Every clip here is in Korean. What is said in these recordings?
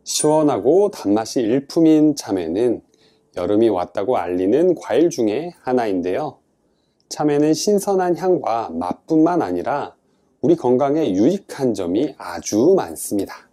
시원하고 단맛이 일품인 참외는 여름이 왔다고 알리는 과일 중에 하나인데요. 참외는 신선한 향과 맛뿐만 아니라 우리 건강에 유익한 점이 아주 많습니다.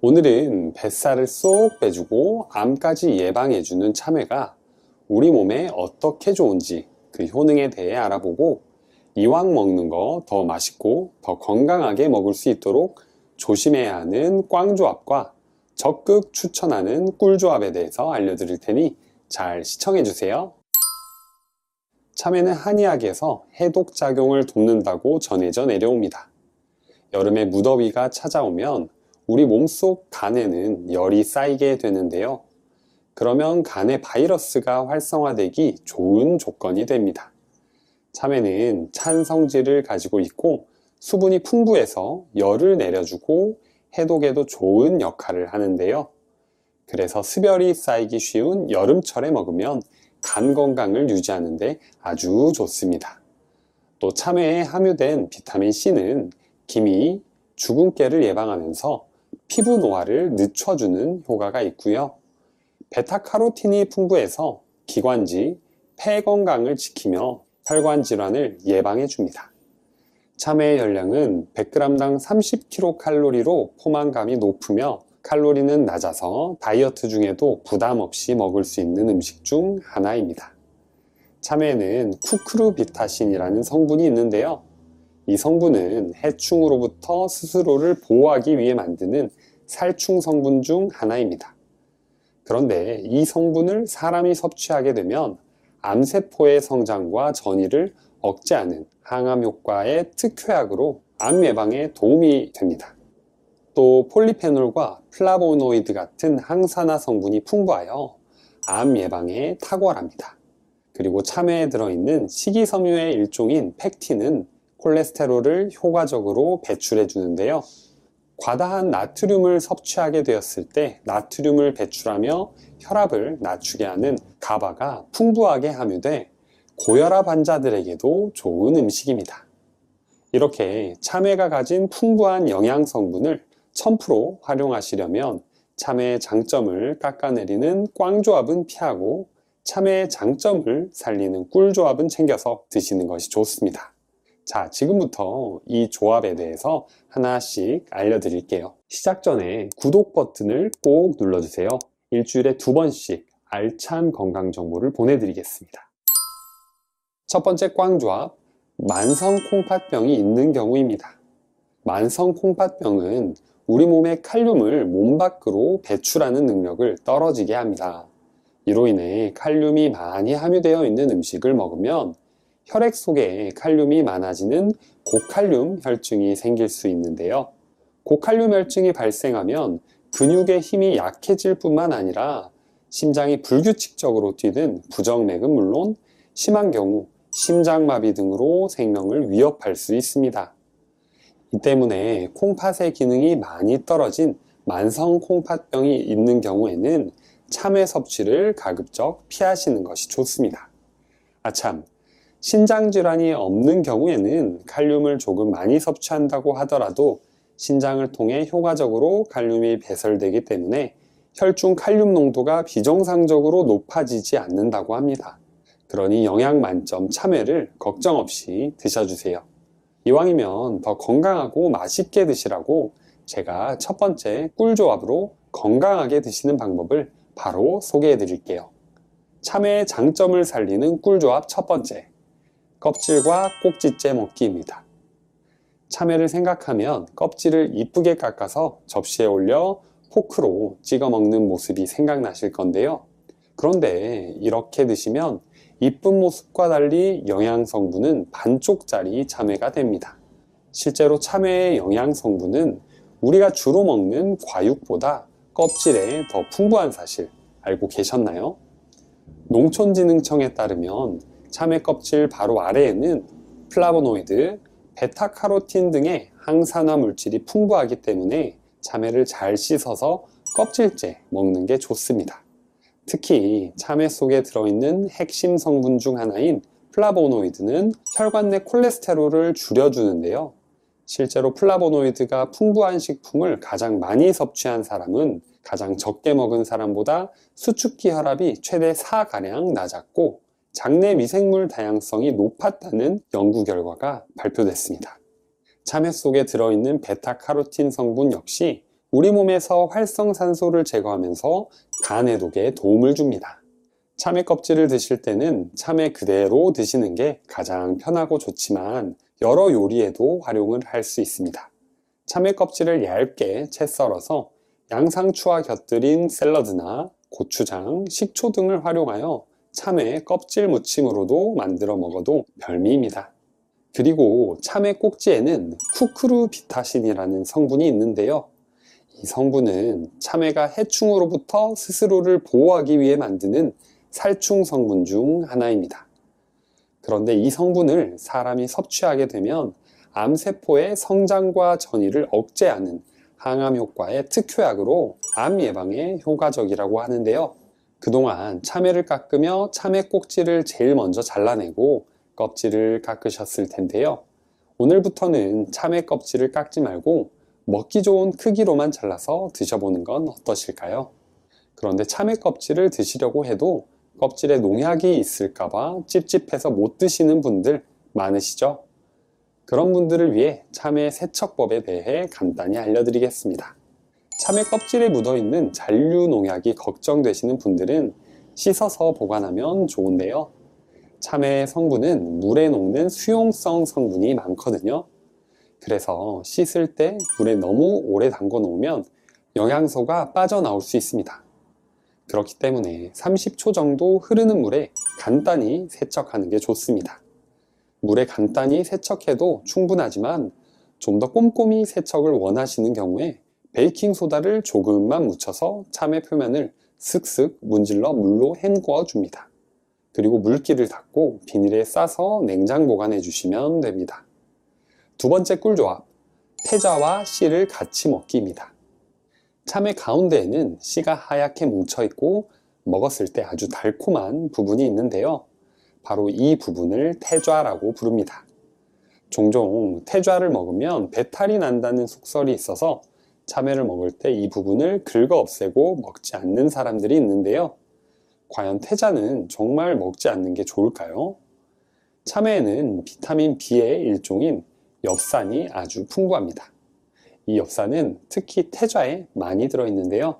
오늘은 뱃살을 쏙 빼주고 암까지 예방해주는 참외가 우리 몸에 어떻게 좋은지 그 효능에 대해 알아보고 이왕 먹는 거 더 맛있고 더 건강하게 먹을 수 있도록 조심해야 하는 꽝조합과 적극 추천하는 꿀조합에 대해서 알려드릴 테니 잘 시청해주세요. 참외는 한의학에서 해독작용을 돕는다고 전해져 내려옵니다. 여름에 무더위가 찾아오면 우리 몸속 간에는 열이 쌓이게 되는데요. 그러면 간의 바이러스가 활성화되기 좋은 조건이 됩니다. 참외는 찬 성질을 가지고 있고 수분이 풍부해서 열을 내려주고 해독에도 좋은 역할을 하는데요. 그래서 습열이 쌓이기 쉬운 여름철에 먹으면 간 건강을 유지하는 데 아주 좋습니다. 또 참외에 함유된 비타민 C는 기미, 주근깨를 예방하면서 피부 노화를 늦춰주는 효과가 있고요. 베타카로틴이 풍부해서 기관지, 폐 건강을 지키며 혈관 질환을 예방해 줍니다. 참외의 열량은 100g당 30kcal로 포만감이 높으며 칼로리는 낮아서 다이어트 중에도 부담 없이 먹을 수 있는 음식 중 하나입니다. 참외에는 쿠크루비타신이라는 성분이 있는데요. 이 성분은 해충으로부터 스스로를 보호하기 위해 만드는 살충 성분 중 하나입니다. 그런데 이 성분을 사람이 섭취하게 되면 암세포의 성장과 전이를 억제하는 항암 효과의 특효약으로 암 예방에 도움이 됩니다. 또 폴리페놀과 플라보노이드 같은 항산화 성분이 풍부하여 암 예방에 탁월합니다. 그리고 참외에 들어있는 식이섬유의 일종인 펙틴은 콜레스테롤을 효과적으로 배출해 주는데요. 과다한 나트륨을 섭취하게 되었을 때 나트륨을 배출하며 혈압을 낮추게 하는 가바가 풍부하게 함유돼 고혈압 환자들에게도 좋은 음식입니다. 이렇게 참외가 가진 풍부한 영양 성분을 1000% 활용하시려면 참외의 장점을 깎아내리는 꽝조합은 피하고 참외의 장점을 살리는 꿀조합은 챙겨서 드시는 것이 좋습니다. 자, 지금부터 이 조합에 대해서 하나씩 알려드릴게요. 시작 전에 구독 버튼을 꼭 눌러주세요. 일주일에 2번씩 알찬 건강 정보를 보내드리겠습니다. 첫 번째 꽝조합, 만성 콩팥병이 있는 경우입니다. 만성 콩팥병은 우리 몸의 칼륨을 몸 밖으로 배출하는 능력을 떨어지게 합니다. 이로 인해 칼륨이 많이 함유되어 있는 음식을 먹으면 혈액 속에 칼륨이 많아지는 고칼륨 혈증이 생길 수 있는데요. 고칼륨 혈증이 발생하면 근육의 힘이 약해질 뿐만 아니라 심장이 불규칙적으로 뛰는 부정맥은 물론 심한 경우 심장마비 등으로 생명을 위협할 수 있습니다. 이 때문에 콩팥의 기능이 많이 떨어진 만성 콩팥병이 있는 경우에는 참외 섭취를 가급적 피하시는 것이 좋습니다. 아참, 신장질환이 없는 경우에는 칼륨을 조금 많이 섭취한다고 하더라도 신장을 통해 효과적으로 칼륨이 배설되기 때문에 혈중 칼륨 농도가 비정상적으로 높아지지 않는다고 합니다. 그러니 영양 만점 참외를 걱정 없이 드셔주세요. 이왕이면 더 건강하고 맛있게 드시라고 제가 첫 번째 꿀조합으로 건강하게 드시는 방법을 바로 소개해 드릴게요. 참외의 장점을 살리는 꿀조합 첫 번째, 껍질과 꼭지째 먹기입니다. 참외를 생각하면 껍질을 이쁘게 깎아서 접시에 올려 포크로 찍어 먹는 모습이 생각나실 건데요. 그런데 이렇게 드시면 이쁜 모습과 달리 영양 성분은 반쪽짜리 참외가 됩니다. 실제로 참외의 영양 성분은 우리가 주로 먹는 과육보다 껍질에 더 풍부한 사실 알고 계셨나요? 농촌진흥청에 따르면 참외 껍질 바로 아래에는 플라보노이드, 베타카로틴 등의 항산화 물질이 풍부하기 때문에 참외를 잘 씻어서 껍질째 먹는 게 좋습니다. 특히 참외 속에 들어있는 핵심 성분 중 하나인 플라보노이드는 혈관 내 콜레스테롤을 줄여주는데요. 실제로 플라보노이드가 풍부한 식품을 가장 많이 섭취한 사람은 가장 적게 먹은 사람보다 수축기 혈압이 최대 4가량 낮았고 장내 미생물 다양성이 높았다는 연구 결과가 발표됐습니다. 참외 속에 들어있는 베타카로틴 성분 역시 우리 몸에서 활성산소를 제거하면서 간 해독에 도움을 줍니다. 참외 껍질을 드실 때는 참외 그대로 드시는 게 가장 편하고 좋지만 여러 요리에도 활용을 할 수 있습니다. 참외 껍질을 얇게 채 썰어서 양상추와 곁들인 샐러드나 고추장, 식초 등을 활용하여 참외 껍질 무침으로도 만들어 먹어도 별미입니다. 그리고 참외 꼭지에는 쿠크루비타신이라는 성분이 있는데요. 이 성분은 참외가 해충으로부터 스스로를 보호하기 위해 만드는 살충 성분 중 하나입니다. 그런데 이 성분을 사람이 섭취하게 되면 암세포의 성장과 전이를 억제하는 항암 효과의 특효약으로 암 예방에 효과적이라고 하는데요. 그동안 참외를 깎으며 참외 꼭지를 제일 먼저 잘라내고 껍질을 깎으셨을 텐데요. 오늘부터는 참외 껍질을 깎지 말고 먹기 좋은 크기로만 잘라서 드셔보는 건 어떠실까요? 그런데 참외 껍질을 드시려고 해도 껍질에 농약이 있을까봐 찝찝해서 못 드시는 분들 많으시죠? 그런 분들을 위해 참외 세척법에 대해 간단히 알려드리겠습니다. 참외 껍질에 묻어있는 잔류 농약이 걱정되시는 분들은 씻어서 보관하면 좋은데요. 참외의 성분은 물에 녹는 수용성 성분이 많거든요. 그래서 씻을 때 물에 너무 오래 담궈 놓으면 영양소가 빠져나올 수 있습니다. 그렇기 때문에 30초 정도 흐르는 물에 간단히 세척하는 게 좋습니다. 물에 간단히 세척해도 충분하지만 좀 더 꼼꼼히 세척을 원하시는 경우에 베이킹소다를 조금만 묻혀서 참외 표면을 슥슥 문질러 물로 헹궈 줍니다. 그리고 물기를 닦고 비닐에 싸서 냉장 보관해 주시면 됩니다. 두 번째 꿀조합, 태자와 씨를 같이 먹기입니다. 참외 가운데에는 씨가 하얗게 뭉쳐있고 먹었을 때 아주 달콤한 부분이 있는데요. 바로 이 부분을 태좌라고 부릅니다. 종종 태좌를 먹으면 배탈이 난다는 속설이 있어서 참외를 먹을 때 이 부분을 긁어 없애고 먹지 않는 사람들이 있는데요. 과연 태자는 정말 먹지 않는 게 좋을까요? 참외에는 비타민 B의 일종인 엽산이 아주 풍부합니다. 이 엽산은 특히 태좌에 많이 들어있는데요.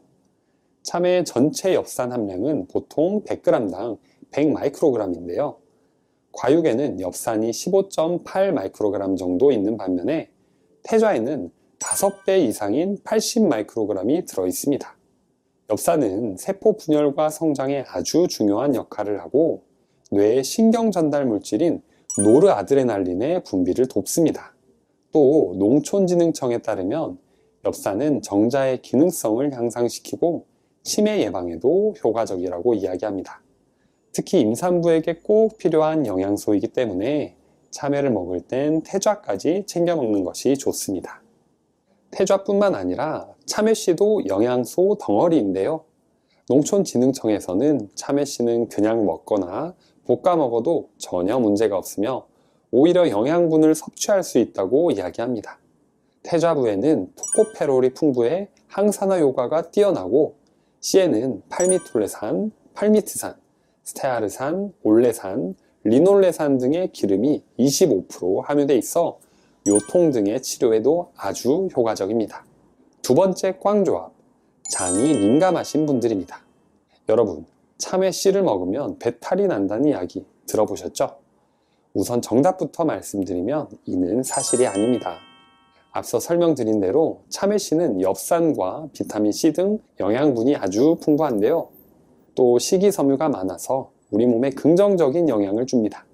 참외의 전체 엽산 함량은 보통 100g당 100마이크로그램인데요. 과육에는 엽산이 15.8마이크로그램 정도 있는 반면에 태좌에는 5배 이상인 80마이크로그램이 들어있습니다. 엽산은 세포 분열과 성장에 아주 중요한 역할을 하고 뇌의 신경 전달 물질인 노르아드레날린의 분비를 돕습니다. 또 농촌진흥청에 따르면 엽산은 정자의 기능성을 향상시키고 치매 예방에도 효과적이라고 이야기합니다. 특히 임산부에게 꼭 필요한 영양소이기 때문에 참외를 먹을 땐 태좌까지 챙겨 먹는 것이 좋습니다. 태좌뿐만 아니라 참외씨도 영양소 덩어리인데요. 농촌진흥청에서는 참외씨는 그냥 먹거나 볶아 먹어도 전혀 문제가 없으며 오히려 영양분을 섭취할 수 있다고 이야기합니다. 태좌부에는 토코페롤이 풍부해 항산화 효과가 뛰어나고 씨에는 팔미톨레산, 팔미트산, 스테아르산, 올레산, 리놀레산 등의 기름이 25% 함유돼 있어 요통 등의 치료에도 아주 효과적입니다. 두 번째 꽝조합, 장이 민감하신 분들입니다. 여러분, 참외 씨를 먹으면 배탈이 난다는 이야기 들어보셨죠? 우선 정답부터 말씀드리면 이는 사실이 아닙니다. 앞서 설명드린 대로 참외 씨는 엽산과 비타민 C 등 영양분이 아주 풍부한데요. 또 식이섬유가 많아서 우리 몸에 긍정적인 영향을 줍니다.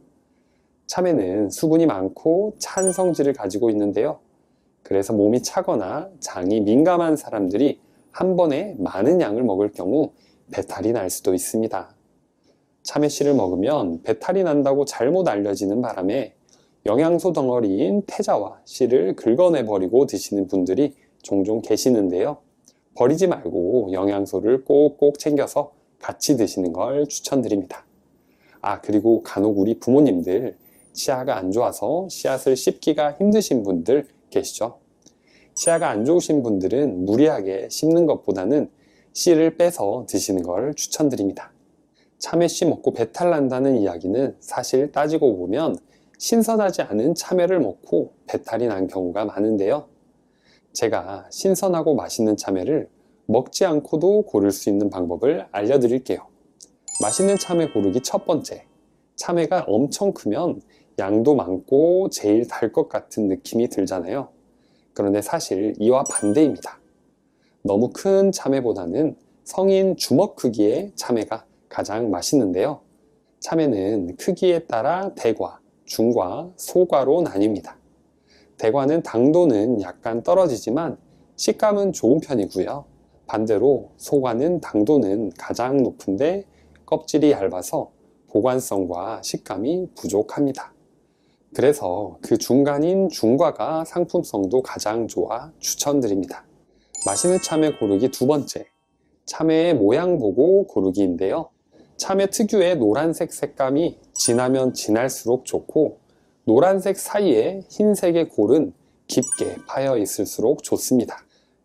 참외는 수분이 많고 찬 성질을 가지고 있는데요. 그래서 몸이 차거나 장이 민감한 사람들이 한 번에 많은 양을 먹을 경우 배탈이 날 수도 있습니다. 참외씨를 먹으면 배탈이 난다고 잘못 알려지는 바람에 영양소 덩어리인 태자와 씨를 긁어내버리고 드시는 분들이 종종 계시는데요. 버리지 말고 영양소를 꼭꼭 챙겨서 같이 드시는 걸 추천드립니다. 그리고 간혹 우리 부모님들 치아가 안 좋아서 씨앗을 씹기가 힘드신 분들 계시죠? 치아가 안 좋으신 분들은 무리하게 씹는 것보다는 씨를 빼서 드시는 걸 추천드립니다. 참외씨 먹고 배탈 난다는 이야기는 사실 따지고 보면 신선하지 않은 참외를 먹고 배탈이 난 경우가 많은데요. 제가 신선하고 맛있는 참외를 먹지 않고도 고를 수 있는 방법을 알려드릴게요. 맛있는 참외 고르기 첫 번째. 참외가 엄청 크면 양도 많고 제일 달 것 같은 느낌이 들잖아요. 그런데 사실 이와 반대입니다. 너무 큰 참외보다는 성인 주먹 크기의 참외가 가장 맛있는데요. 참외는 크기에 따라 대과, 중과, 소과로 나뉩니다. 대과는 당도는 약간 떨어지지만 식감은 좋은 편이고요. 반대로 소과는 당도는 가장 높은데 껍질이 얇아서 보관성과 식감이 부족합니다. 그래서 그 중간인 중과가 상품성도 가장 좋아 추천드립니다. 맛있는 참외 고르기 두 번째, 참외의 모양 보고 고르기인데요. 참외 특유의 노란색 색감이 진하면 진할수록 좋고, 노란색 사이에 흰색의 골은 깊게 파여 있을수록 좋습니다.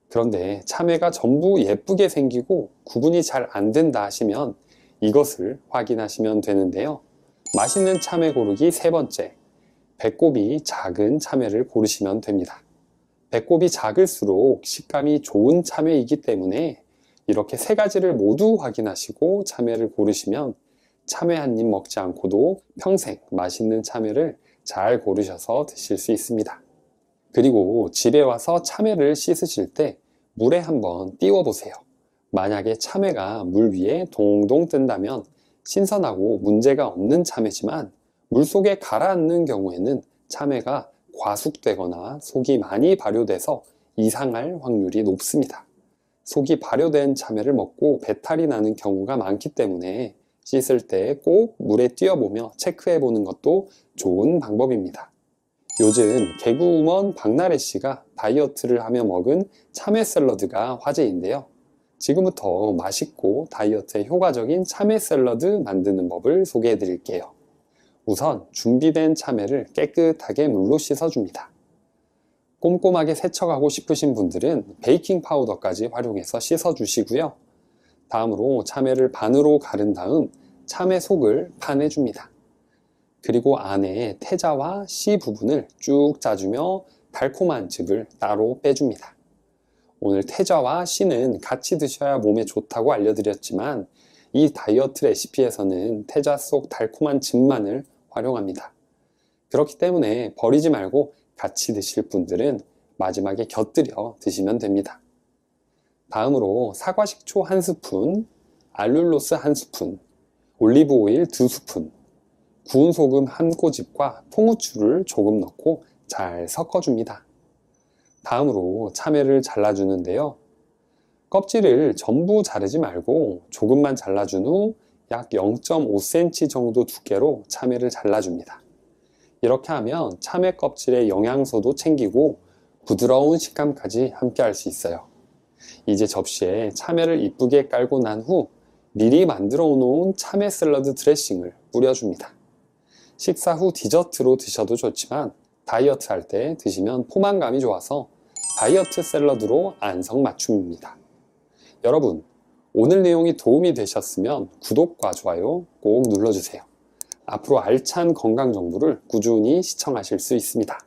그런데 참외가 전부 예쁘게 생기고 구분이 잘 안 된다 하시면 이것을 확인하시면 되는데요. 맛있는 참외 고르기 세 번째, 배꼽이 작은 참외를 고르시면 됩니다. 배꼽이 작을수록 식감이 좋은 참외이기 때문에 이렇게 세 가지를 모두 확인하시고 참외를 고르시면 참외 한 입 먹지 않고도 평생 맛있는 참외를 잘 고르셔서 드실 수 있습니다. 그리고 집에 와서 참외를 씻으실 때 물에 한번 띄워 보세요. 만약에 참외가 물 위에 동동 뜬다면 신선하고 문제가 없는 참외지만 물속에 가라앉는 경우에는 참외가 과숙되거나 속이 많이 발효돼서 이상할 확률이 높습니다. 속이 발효된 참외를 먹고 배탈이 나는 경우가 많기 때문에 씻을 때 꼭 물에 띄워보며 체크해 보는 것도 좋은 방법입니다. 요즘 개그우먼 박나래 씨가 다이어트를 하며 먹은 참외 샐러드가 화제인데요. 지금부터 맛있고 다이어트에 효과적인 참외 샐러드 만드는 법을 소개해 드릴게요. 우선 준비된 참외를 깨끗하게 물로 씻어줍니다. 꼼꼼하게 세척하고 싶으신 분들은 베이킹 파우더까지 활용해서 씻어주시고요. 다음으로 참외를 반으로 가른 다음 참외 속을 파내줍니다. 그리고 안에 태자와 씨 부분을 쭉 짜주며 달콤한 즙을 따로 빼줍니다. 오늘 태자와 씨는 같이 드셔야 몸에 좋다고 알려드렸지만 이 다이어트 레시피에서는 태자 속 달콤한 즙만을 활용합니다. 그렇기 때문에 버리지 말고 같이 드실 분들은 마지막에 곁들여 드시면 됩니다. 다음으로 사과 식초 1스푼, 알룰로스 1스푼, 올리브 오일 2스푼, 구운 소금 1꼬집과 통후추를 조금 넣고 잘 섞어줍니다. 다음으로 참외를 잘라주는데요. 껍질을 전부 자르지 말고 조금만 잘라준 후 약 0.5cm 정도 두께로 참외를 잘라줍니다. 이렇게 하면 참외 껍질의 영양소도 챙기고 부드러운 식감까지 함께 할 수 있어요. 이제 접시에 참외를 이쁘게 깔고 난 후 미리 만들어 놓은 참외 샐러드 드레싱을 뿌려줍니다. 식사 후 디저트로 드셔도 좋지만 다이어트 할 때 드시면 포만감이 좋아서 다이어트 샐러드로 안성맞춤입니다. 여러분, 오늘 내용이 도움이 되셨으면 구독과 좋아요 꼭 눌러주세요. 앞으로 알찬 건강 정보를 꾸준히 시청하실 수 있습니다.